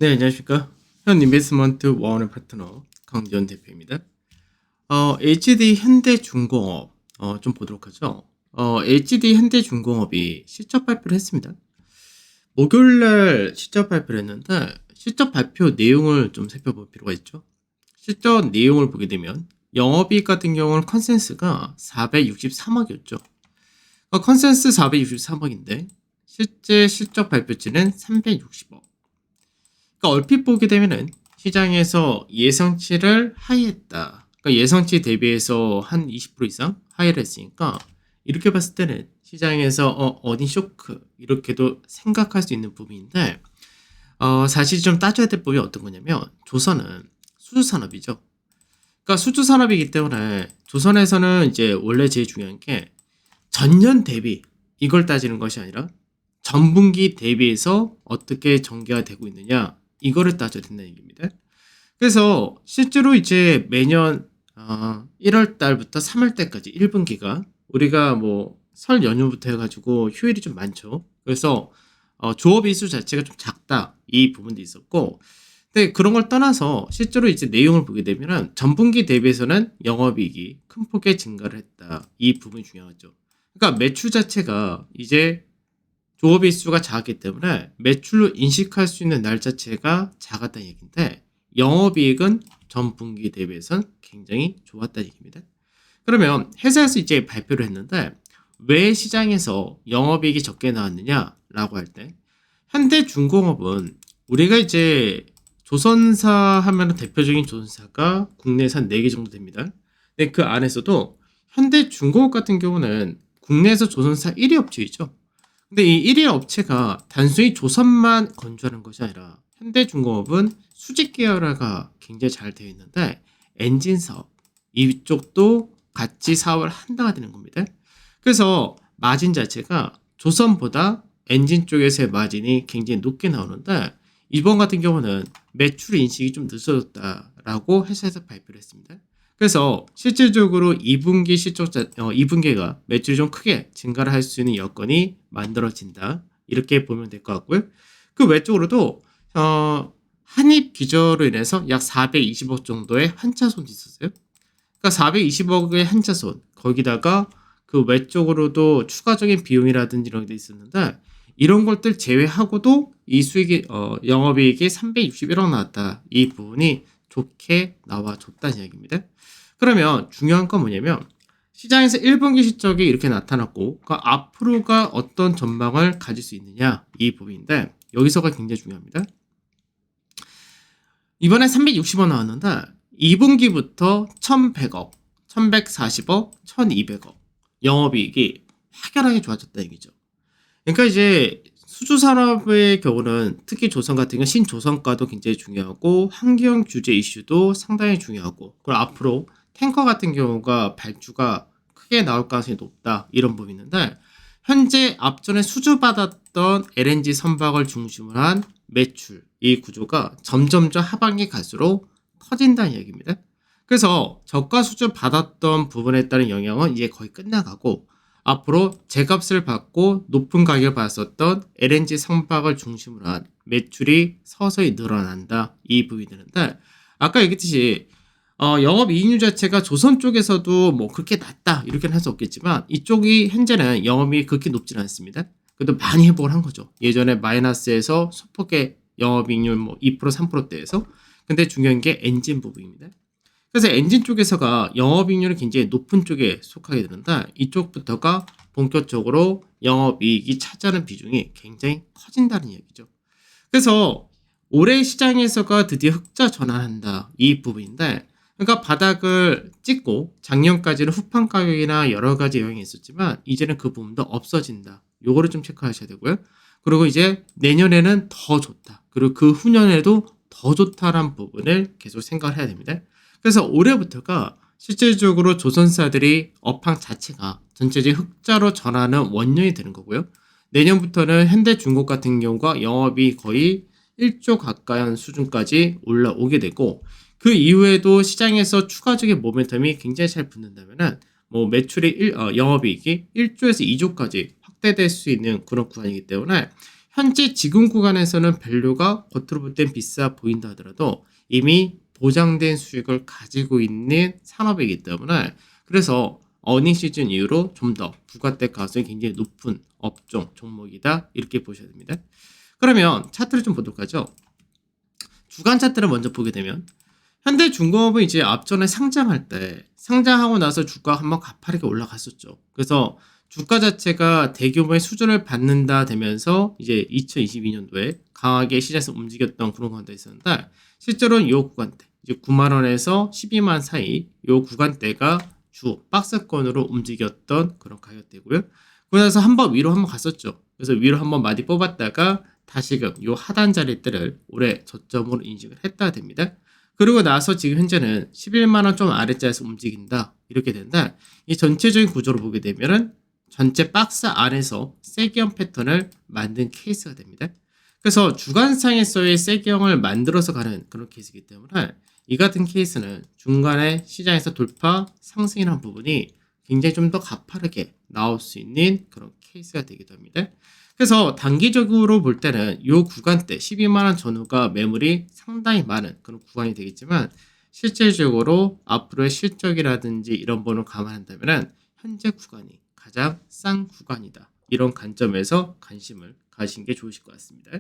네, 안녕하십니까. 현 인베스트먼트 원의 파트너 강지원 대표입니다. HD 현대중공업 좀 보도록 하죠. HD 현대중공업이 실적 발표를 했습니다. 목요일날 실적 발표를 했는데 실적 발표 내용을 좀 살펴볼 필요가 있죠. 실적 내용을 보게 되면 영업이익 같은 경우는 컨센스가 463억이었죠. 컨센스 463억인데 실제 실적 발표치는 360억. 그러니까 얼핏 보게 되면은 시장에서 예상치를 하이했다. 그러니까 예상치 대비해서 한 20% 이상 하이를 했으니까 이렇게 봤을 때는 시장에서 어닝 쇼크 이렇게도 생각할 수 있는 부분인데 사실 좀 따져야 될 부분이 어떤 거냐면 조선은 수주산업이죠. 그러니까 수주산업이기 때문에 조선에서는 이제 원래 제일 중요한 게 전년 대비 이걸 따지는 것이 아니라 전분기 대비해서 어떻게 전개가 되고 있느냐 이거를 따져야 된다는 얘기입니다. 그래서 실제로 이제 매년 1월 달부터 3월 달까지 1분기가 우리가 뭐 설 연휴부터 해가지고 휴일이 좀 많죠. 그래서 조업 일수 자체가 좀 작다 이 부분도 있었고, 근데 그런 걸 떠나서 실제로 이제 내용을 보게 되면은 전분기 대비해서는 영업이익이 큰 폭의 증가를 했다 이 부분이 중요하죠. 그러니까 매출 자체가 이제 조업 일수가 작기 때문에 매출로 인식할 수 있는 날 자체가 작았다는 얘기인데 영업이익은 전분기 대비해서는 굉장히 좋았다는 얘기입니다. 그러면 회사에서 이제 발표를 했는데 왜 시장에서 영업이익이 적게 나왔느냐라고 할 때 현대중공업은 우리가 이제 조선사 하면 대표적인 조선사가 국내에서 한 4개 정도 됩니다. 근데 그 안에서도 현대중공업 같은 경우는 국내에서 조선사 1위 업체이죠. 근데 이 1위 업체가 단순히 조선만 건조하는 것이 아니라 현대중공업은 수직 계열화가 굉장히 잘 되어 있는데 엔진 사업 이쪽도 같이 사업을 한다가 되는 겁니다. 그래서 마진 자체가 조선보다 엔진 쪽에서의 마진이 굉장히 높게 나오는데 이번 같은 경우는 매출 인식이 좀 늦어졌다라고 회사에서 발표를 했습니다. 그래서 실질적으로 2분기 실적 2분기가 매출이 좀 크게 증가를 할 수 있는 여건이 만들어진다. 이렇게 보면 될 것 같고요. 그 외적으로도 한입 기저로 인해서 약 420억 정도의 환차손이 있었어요. 그러니까 420억의 환차손 거기다가 그 외적으로도 추가적인 비용이라든지 이런 게 있었는데 이런 것들 제외하고도 이 수익이 영업이익이 361억 나왔다. 이 부분이 좋게 나와줬다는 이야기입니다. 그러면 중요한 건 뭐냐면 시장에서 1분기 실적이 이렇게 나타났고 그 앞으로가 어떤 전망을 가질 수 있느냐 이 부분인데 여기서가 굉장히 중요합니다. 이번에 360억 나왔는데 2분기부터 1100억, 1140억, 1200억 영업이익이 확연하게 좋아졌다 얘기죠. 그러니까 이제 수주산업의 경우는 특히 조선 같은 경우 신조선가도 굉장히 중요하고 환경 규제 이슈도 상당히 중요하고 그리고 앞으로 탱커 같은 경우가 발주가 크게 나올 가능성이 높다 이런 부분이 있는데 현재 앞전에 수주받았던 LNG 선박을 중심으로 한 매출 이 구조가 점점점 하반기 갈수록 커진다는 얘기입니다. 그래서 저가 수주 받았던 부분에 따른 영향은 이제 거의 끝나가고 앞으로 제값을 받고 높은 가격을 받았었던 LNG 선박을 중심으로 한 매출이 서서히 늘어난다 이 부분이 되는데 아까 얘기했듯이 영업이익률 자체가 조선 쪽에서도 뭐 그렇게 낮다 이렇게는 할 수 없겠지만 이쪽이 현재는 영업이익이 그렇게 높진 않습니다. 그래도 많이 회복을 한 거죠. 예전에 마이너스에서 소폭의 영업이익률 뭐 2% 3%대에서 근데 중요한 게 엔진 부분입니다. 그래서 엔진 쪽에서가 영업이익률이 굉장히 높은 쪽에 속하게 되는데 이쪽부터가 본격적으로 영업이익이 차지하는 비중이 굉장히 커진다는 얘기죠. 그래서 올해 시장에서가 드디어 흑자 전환한다 이 부분인데 그러니까 바닥을 찍고 작년까지는 후판 가격이나 여러 가지 영향이 있었지만 이제는 그 부분도 없어진다. 요거를 좀 체크하셔야 되고요. 그리고 이제 내년에는 더 좋다. 그리고 그 후년에도 더 좋다라는 부분을 계속 생각을 해야 됩니다. 그래서 올해부터가 실질적으로 조선사들이 업황 자체가 전체적인 흑자로 전환하는 원년이 되는 거고요. 내년부터는 현대중공업 같은 경우가 영업이 거의 1조 가까이 한 수준까지 올라오게 되고 그 이후에도 시장에서 추가적인 모멘텀이 굉장히 잘 붙는다면은 뭐 매출이 영업이익이 1조에서 2조까지 확대될 수 있는 그런 구간이기 때문에 현재 지금 구간에서는 밸류가 겉으로 볼 땐 비싸 보인다 하더라도 이미 보장된 수익을 가지고 있는 산업이기 때문에 그래서 어닝 시즌 이후로 좀 더 부가세 가능성이 굉장히 높은 업종 종목이다 이렇게 보셔야 됩니다. 그러면 차트를 좀 보도록 하죠. 주간 차트를 먼저 보게 되면 현대중공업은 이제 앞전에 상장할 때 상장하고 나서 주가가 한번 가파르게 올라갔었죠. 그래서 주가 자체가 대규모의 수준을 받는다 되면서 이제 2022년도에 강하게 시장에서 움직였던 그런 구간도 있었는데 실제로는 이 구간대 이제 9만 원에서 12만 사이 이 구간대가 주 박스권으로 움직였던 그런 가격대고요. 그러면서 한번 위로 한번 갔었죠. 그래서 위로 한번 많이 뽑았다가 다시금 이 하단 자리대를 올해 저점으로 인식을 했다 됩니다. 그리고 나서 지금 현재는 11만원 좀 아래자에서 움직인다. 이렇게 된다. 이 전체적인 구조를 보게 되면은 전체 박스 안에서 세기형 패턴을 만든 케이스가 됩니다. 그래서 주간상에서의 세기형을 만들어서 가는 그런 케이스이기 때문에 이 같은 케이스는 중간에 시장에서 돌파 상승이라는 부분이 굉장히 좀 더 가파르게 나올 수 있는 그런 케이스가 되기도 합니다. 그래서 단기적으로 볼 때는 이 구간대 12만원 전후가 매물이 상당히 많은 그런 구간이 되겠지만 실질적으로 앞으로의 실적이라든지 이런 부분을 감안한다면 현재 구간이 가장 싼 구간이다. 이런 관점에서 관심을 가시는 게 좋으실 것 같습니다.